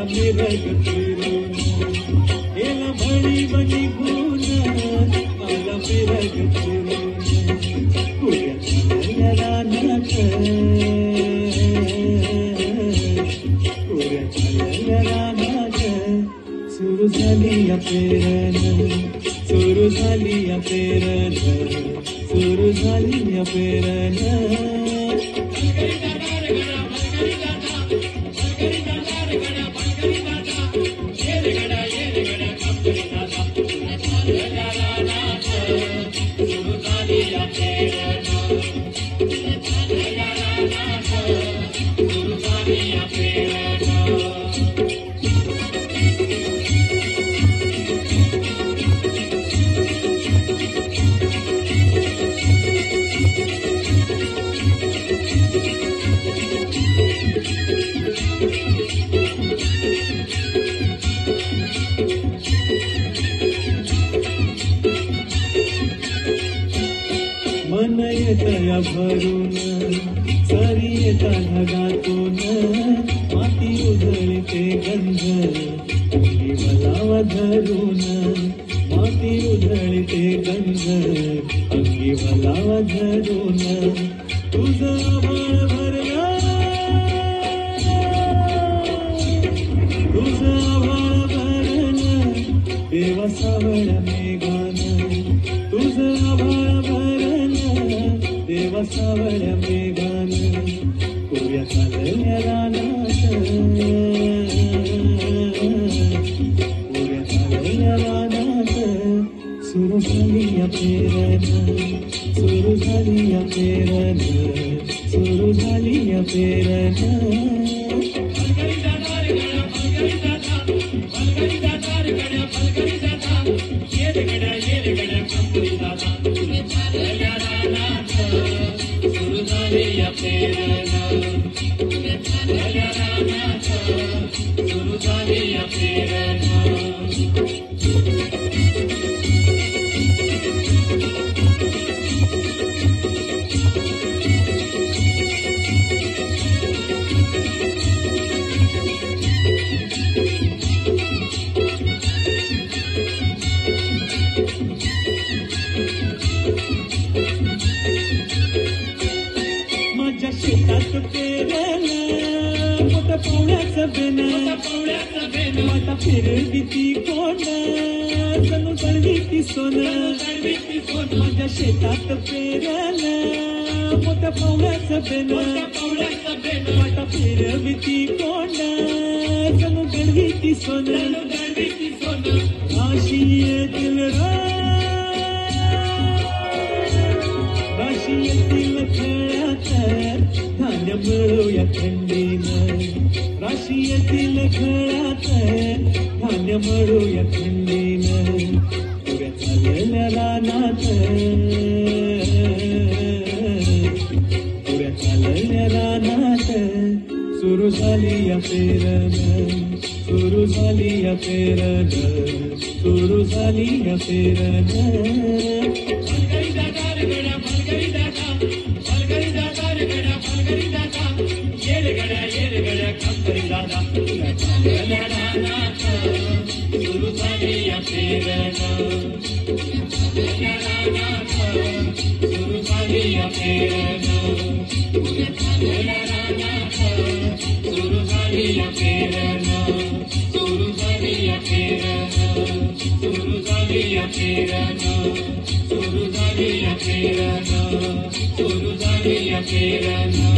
मिरग फिरून गेला भळी बनी गुण मला मिरग फिरून पुऱ्या रानात पुऱ्या रानात सुरू झाली या पेरण सुरू झाली या पेरण सुरू झाली या पेरण मन येतया भरून सरी येता ढगातून माती उधळते गंध अंगी वलावा धरून माती उधळते गंध अंगी वलावा धरून तुझं आभाळ भरला तुझं आभाळ भरलं देवा सावळ्या मेघानं तुझं आभाळ भरलं देवा सावळ्या मेघानं पुऱ्या चालल्या रानात पुऱ्या चालल्या रानात सुरू झाली या पेरण सुरू झाली या पेरण सुरू झाली या पेरण माझ्या शेतात पेरलं मोठं पावण्याचं बेन वाटा फिरली ती कोण जणू गळवी ती सोनं माझ्या शेतात पेरलं मोठं पावण्याचं बेन वाटा फिरली ती कोण जणू गळवी ती सोनं अशी येतील राशी येतील खेळात धान्य मिळूया थंडीनं राशी येतील खेळात धान्य मिळूया थंडीनं पुऱ्या चालल्या रानात पुऱ्या चालल्या रानात सुरू झाली या पेरण सुरू झाली या पेरण सुरू झाली या पेरण Suruzaliya Kirana